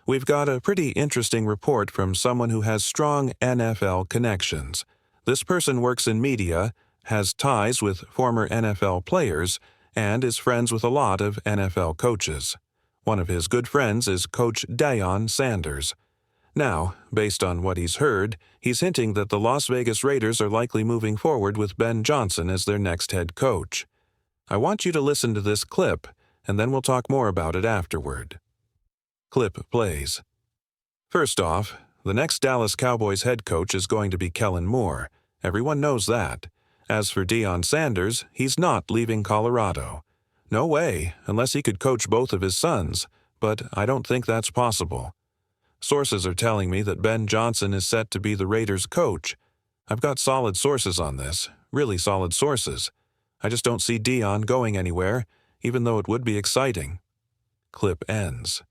We've got a pretty interesting report from someone who has strong NFL connections. This person works in media, has ties with former NFL players, and is friends with a lot of NFL coaches. One of his good friends is Coach Deion Sanders. Now, based on what he's heard, he's hinting that the Las Vegas Raiders are likely moving forward with Ben Johnson as their next head coach. I want you to listen to this clip, and then we'll talk more about it afterward. Clip plays. First off, the next Dallas Cowboys head coach is going to be Kellen Moore. Everyone knows that. As for Deion Sanders, he's not leaving Colorado. No way, unless he could coach both of his sons, but I don't think that's possible. Sources are telling me that Ben Johnson is set to be the Raiders' coach. I've got solid sources on this, really solid sources. I just don't see Deion going anywhere, even though it would be exciting. Clip ends.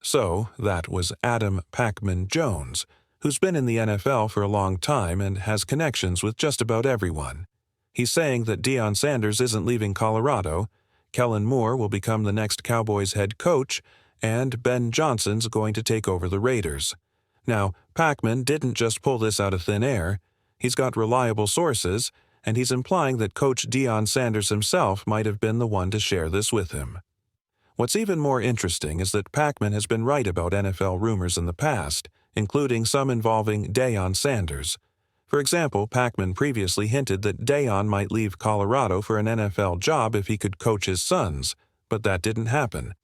So, that was Adam Pacman Jones, who's been in the NFL for a long time and has connections with just about everyone. He's saying that Deion Sanders isn't leaving Colorado, Kellen Moore will become the next Cowboys head coach, and Ben Johnson's going to take over the Raiders. Now, Pacman didn't just pull this out of thin air. He's got reliable sources, and he's implying that Coach Deion Sanders himself might have been the one to share this with him. What's even more interesting is that Pacman has been right about NFL rumors in the past, including some involving Deion Sanders. For example, Pacman previously hinted that Deion might leave Colorado for an NFL job if he could coach his sons, but that didn't happen.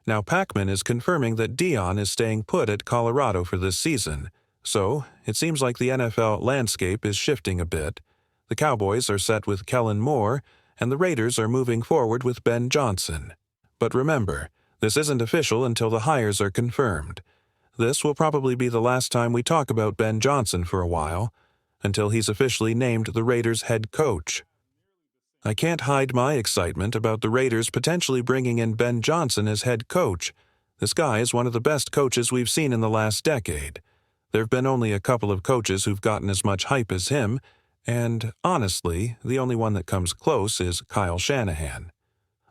Now Pacman is confirming that Deion is staying put at Colorado for this season, so it seems like the NFL landscape is shifting a bit. The Cowboys are set with Kellen Moore, and the Raiders are moving forward with Ben Johnson. But remember, this isn't official until the hires are confirmed. This will probably be the last time we talk about Ben Johnson for a while, until he's officially named the Raiders' head coach. I can't hide my excitement about the Raiders potentially bringing in Ben Johnson as head coach. This guy is one of the best coaches we've seen in the last decade. There have been only a couple of coaches who've gotten as much hype as him, and honestly, the only one that comes close is Kyle Shanahan.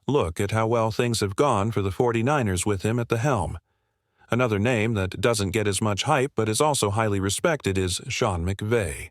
Look at how well things have gone for the 49ers with him at the helm. Another name that doesn't get as much hype but is also highly respected is Sean McVay.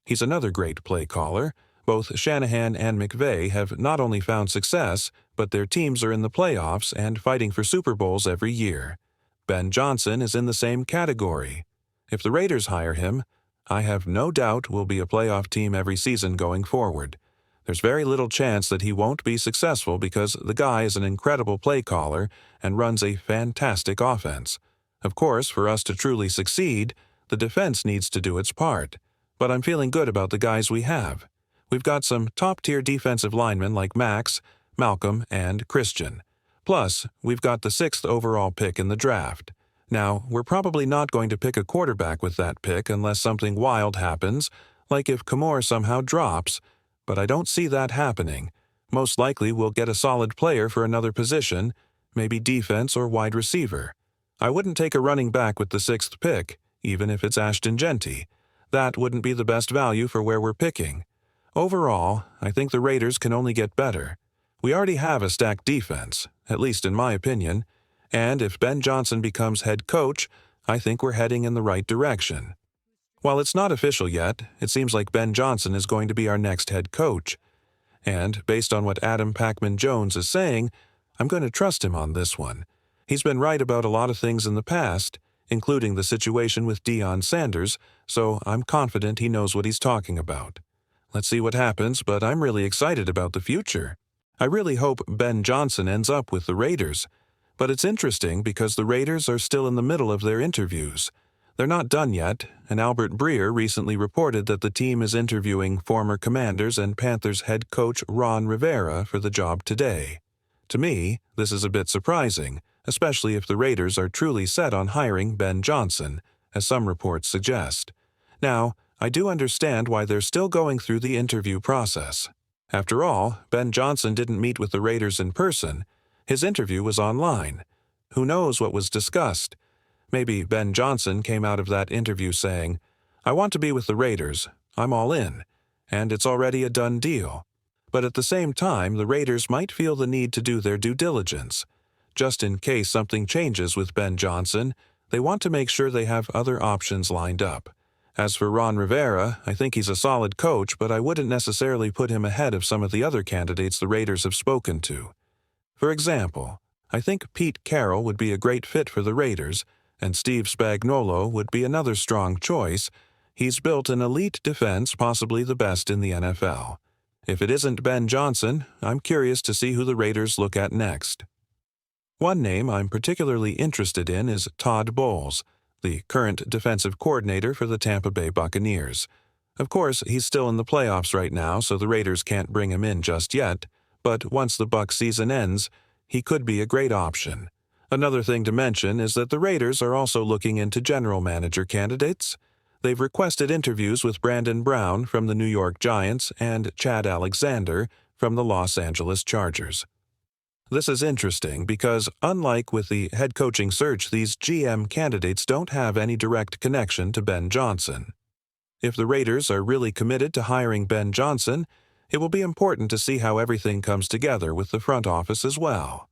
He's another great play caller. Both Shanahan and McVay have not only found success, but their teams are in the playoffs and fighting for Super Bowls every year. Ben Johnson is in the same category. If the Raiders hire him, I have no doubt we'll be a playoff team every season going forward. There's very little chance that he won't be successful because the guy is an incredible play caller and runs a fantastic offense. Of course, for us to truly succeed, the defense needs to do its part. But I'm feeling good about the guys we have. We've got some top-tier defensive linemen like Max, Malcolm, and Christian. Plus, we've got the 6th overall pick in the draft. Now, we're probably not going to pick a quarterback with that pick unless something wild happens, like if Kamor somehow drops, but I don't see that happening. Most likely we'll get a solid player for another position, maybe defense or wide receiver. I wouldn't take a running back with the 6th pick, even if it's Ashton Genty. That wouldn't be the best value for where we're picking. Overall, I think the Raiders can only get better. We already have a stacked defense, at least in my opinion, and if Ben Johnson becomes head coach, I think we're heading in the right direction. While it's not official yet, it seems like Ben Johnson is going to be our next head coach. And, based on what Adam Pacman Jones is saying, I'm going to trust him on this one. He's been right about a lot of things in the past, including the situation with Deion Sanders, so I'm confident he knows what he's talking about. Let's see what happens, but I'm really excited about the future. I really hope Ben Johnson ends up with the Raiders. But it's interesting because the Raiders are still in the middle of their interviews. They're not done yet, and Albert Breer recently reported that the team is interviewing former Commanders and Panthers head coach Ron Rivera for the job today. To me, this is a bit surprising, especially if the Raiders are truly set on hiring Ben Johnson, as some reports suggest. Now, I do understand why they're still going through the interview process. After all, Ben Johnson didn't meet with the Raiders in person. His interview was online. Who knows what was discussed? Maybe Ben Johnson came out of that interview saying, "I want to be with the Raiders, I'm all in," and it's already a done deal. But at the same time, the Raiders might feel the need to do their due diligence. Just in case something changes with Ben Johnson, they want to make sure they have other options lined up. As for Ron Rivera, I think he's a solid coach, but I wouldn't necessarily put him ahead of some of the other candidates the Raiders have spoken to. For example, I think Pete Carroll would be a great fit for the Raiders, and Steve Spagnuolo would be another strong choice. He's built an elite defense, possibly the best in the NFL. If it isn't Ben Johnson, I'm curious to see who the Raiders look at next. One name I'm particularly interested in is Todd Bowles, the current defensive coordinator for the Tampa Bay Buccaneers. Of course, he's still in the playoffs right now, so the Raiders can't bring him in just yet, but once the Bucs season ends, he could be a great option. Another thing to mention is that the Raiders are also looking into general manager candidates. They've requested interviews with Brandon Brown from the New York Giants and Chad Alexander from the Los Angeles Chargers. This is interesting because, unlike with the head coaching search, these GM candidates don't have any direct connection to Ben Johnson. If the Raiders are really committed to hiring Ben Johnson, it will be important to see how everything comes together with the front office as well.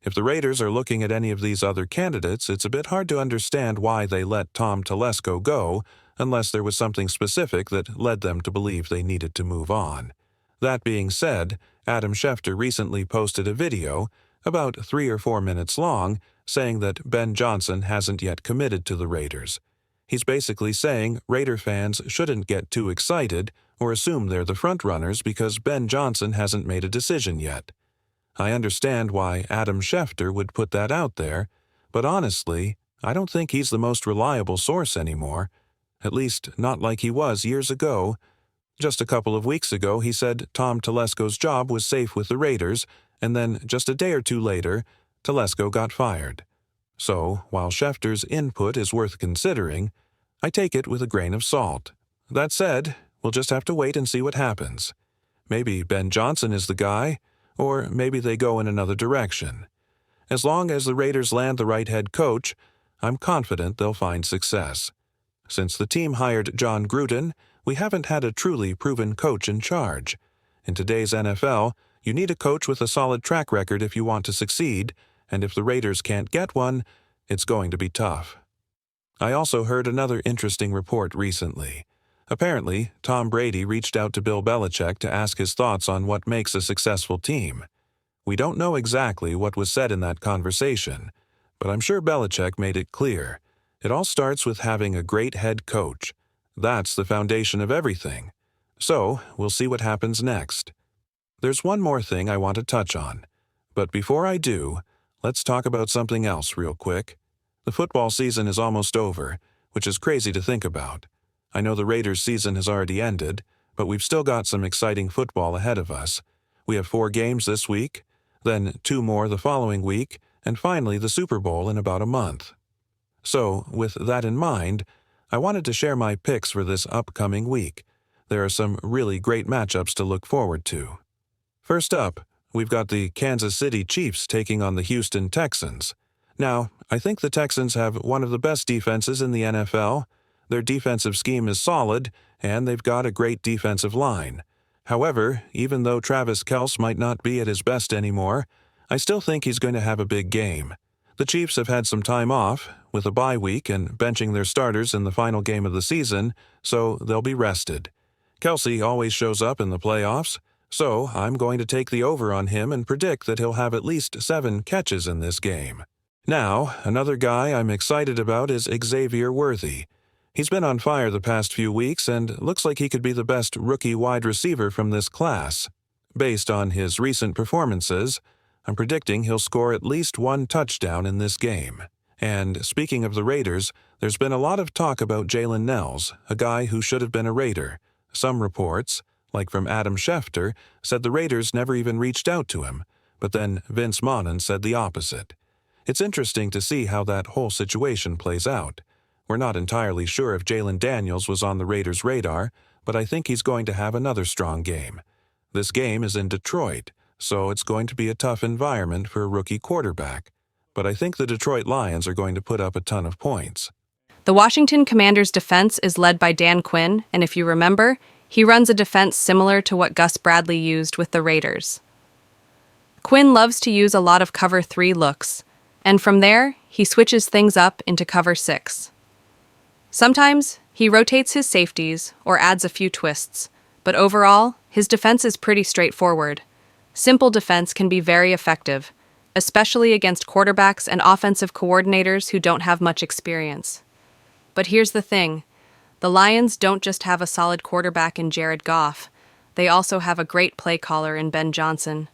If the Raiders are looking at any of these other candidates, it's a bit hard to understand why they let Tom Telesco go, unless there was something specific that led them to believe they needed to move on. That being said, Adam Schefter recently posted a video, about 3 or 4 minutes long, saying that Ben Johnson hasn't yet committed to the Raiders. He's basically saying Raider fans shouldn't get too excited or assume they're the frontrunners because Ben Johnson hasn't made a decision yet. I understand why Adam Schefter would put that out there, but honestly, I don't think he's the most reliable source anymore. At least, not like he was years ago. Just a couple of weeks ago, he said Tom Telesco's job was safe with the Raiders, and then just a day or two later, Telesco got fired. So, while Schefter's input is worth considering, I take it with a grain of salt. That said, we'll just have to wait and see what happens. Maybe Ben Johnson is the guy, or maybe they go in another direction. As long as the Raiders land the right head coach, I'm confident they'll find success. Since the team hired John Gruden, we haven't had a truly proven coach in charge. In today's NFL, you need a coach with a solid track record if you want to succeed, and if the Raiders can't get one, it's going to be tough. I also heard another interesting report recently. Apparently, Tom Brady reached out to Bill Belichick to ask his thoughts on what makes a successful team. We don't know exactly what was said in that conversation, but I'm sure Belichick made it clear. It all starts with having a great head coach. That's the foundation of everything. So, we'll see what happens next. There's one more thing I want to touch on. But before I do, let's talk about something else real quick. The football season is almost over, which is crazy to think about. I know the Raiders' season has already ended, but we've still got some exciting football ahead of us. We have 4 games this week, then 2 more the following week, and finally the Super Bowl in about a month. So, with that in mind, I wanted to share my picks for this upcoming week. There are some really great matchups to look forward to. First up, we've got the Kansas City Chiefs taking on the Houston Texans. Now, I think the Texans have one of the best defenses in the NFL. Their defensive scheme is solid, and they've got a great defensive line. However, even though Travis Kelce might not be at his best anymore, I still think he's going to have a big game. The Chiefs have had some time off, with a bye week and benching their starters in the final game of the season, so they'll be rested. Kelce always shows up in the playoffs, so I'm going to take the over on him and predict that he'll have at least 7 catches in this game. Now, another guy I'm excited about is Xavier Worthy. He's been on fire the past few weeks and looks like he could be the best rookie wide receiver from this class. Based on his recent performances, I'm predicting he'll score at least 1 touchdown in this game. And speaking of the Raiders, there's been a lot of talk about Jalen Nels, a guy who should have been a Raider. Some reports, like from Adam Schefter, said the Raiders never even reached out to him, but then Vince Monin said the opposite. It's interesting to see how that whole situation plays out. We're not entirely sure if Jalen Daniels was on the Raiders' radar, but I think he's going to have another strong game. This game is in Detroit, so it's going to be a tough environment for a rookie quarterback. But I think the Detroit Lions are going to put up a ton of points. The Washington Commanders' defense is led by Dan Quinn, and if you remember, he runs a defense similar to what Gus Bradley used with the Raiders. Quinn loves to use a lot of cover 3 looks, and from there, he switches things up into cover 6. Sometimes he rotates his safeties or adds a few twists, but overall, his defense is pretty straightforward. Simple defense can be very effective, especially against quarterbacks and offensive coordinators who don't have much experience. But here's the thing. The Lions don't just have a solid quarterback in Jared Goff, they also have a great play caller in Ben Johnson.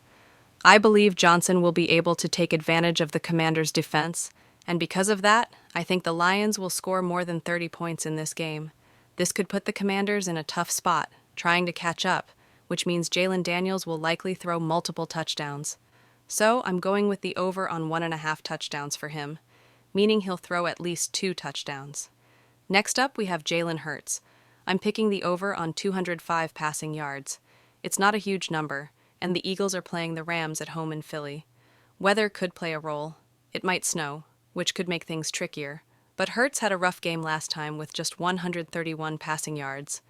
I believe Johnson will be able to take advantage of the Commanders' defense, and because of that, I think the Lions will score more than 30 points in this game. This could put the Commanders in a tough spot, trying to catch up, which means Jalen Daniels will likely throw multiple touchdowns. So I'm going with the over on 1.5 touchdowns for him, meaning he'll throw at least 2 touchdowns. Next up, we have Jalen Hurts. I'm picking the over on 205 passing yards. It's not a huge number, and the Eagles are playing the Rams at home in Philly. Weather could play a role. It might snow, which could make things trickier. But Hurts had a rough game last time with just 131 passing yards.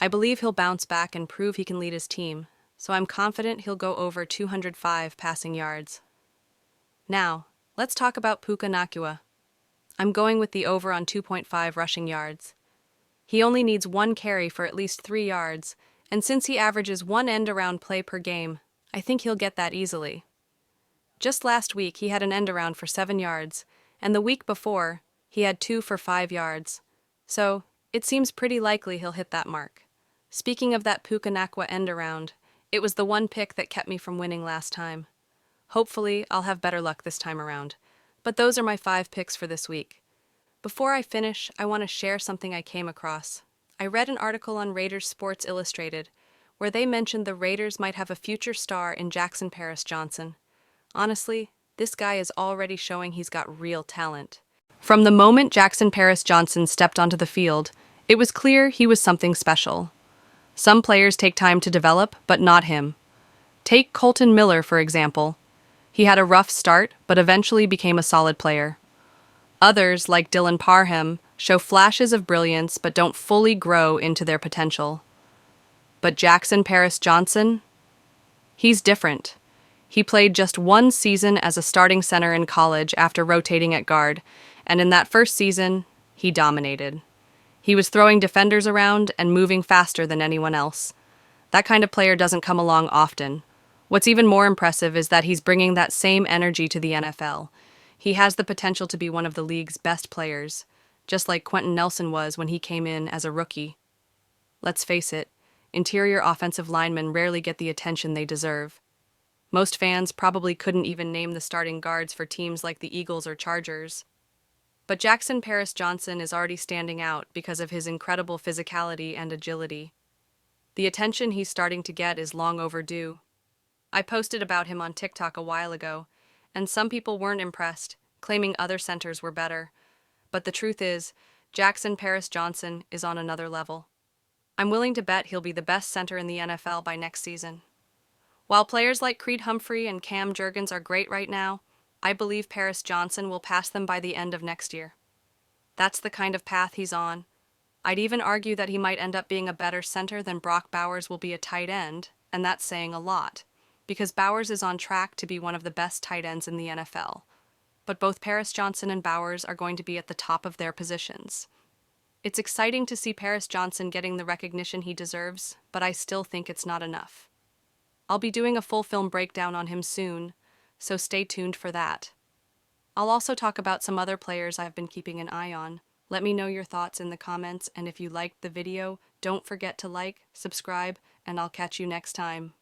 I believe he'll bounce back and prove he can lead his team, so I'm confident he'll go over 205 passing yards. Now, let's talk about Puka Nacua. I'm going with the over on 2.5 rushing yards. He only needs 1 carry for at least 3 yards, and since he averages 1 end-around play per game, I think he'll get that easily. Just last week, he had an end-around for 7 yards, and the week before, he had 2 for 5 yards. So, it seems pretty likely he'll hit that mark. Speaking of that Puka Nacua end-around, it was the one pick that kept me from winning last time. Hopefully, I'll have better luck this time around. But those are my 5 picks for this week. Before I finish, I want to share something I came across. I read an article on Raiders Sports Illustrated, where they mentioned the Raiders might have a future star in Jackson Paris-Johnson. Honestly, this guy is already showing he's got real talent. From the moment Jackson Paris-Johnson stepped onto the field, it was clear he was something special. Some players take time to develop, but not him. Take Colton Miller, for example. He had a rough start, but eventually became a solid player. Others, like Dylan Parham, show flashes of brilliance but don't fully grow into their potential. But Jackson Paris-Johnson? He's different. He played just 1 season as a starting center in college after rotating at guard, and in that first season, he dominated. He was throwing defenders around and moving faster than anyone else. That kind of player doesn't come along often. What's even more impressive is that he's bringing that same energy to the NFL. He has the potential to be one of the league's best players, just like Quentin Nelson was when he came in as a rookie. Let's face it, interior offensive linemen rarely get the attention they deserve. Most fans probably couldn't even name the starting guards for teams like the Eagles or Chargers. But Jackson Paris-Johnson is already standing out because of his incredible physicality and agility. The attention he's starting to get is long overdue. I posted about him on TikTok a while ago, and some people weren't impressed, claiming other centers were better. But the truth is, Jackson Paris-Johnson is on another level. I'm willing to bet he'll be the best center in the NFL by next season. While players like Creed Humphrey and Cam Jurgens are great right now, I believe Paris-Johnson will pass them by the end of next year. That's the kind of path he's on. I'd even argue that he might end up being a better center than Brock Bowers will be a tight end, and that's saying a lot, because Bowers is on track to be one of the best tight ends in the NFL. But both Paris-Johnson and Bowers are going to be at the top of their positions. It's exciting to see Paris-Johnson getting the recognition he deserves, but I still think it's not enough. I'll be doing a full film breakdown on him soon, so stay tuned for that. I'll also talk about some other players I've been keeping an eye on. Let me know your thoughts in the comments, and if you liked the video, don't forget to like, subscribe, and I'll catch you next time.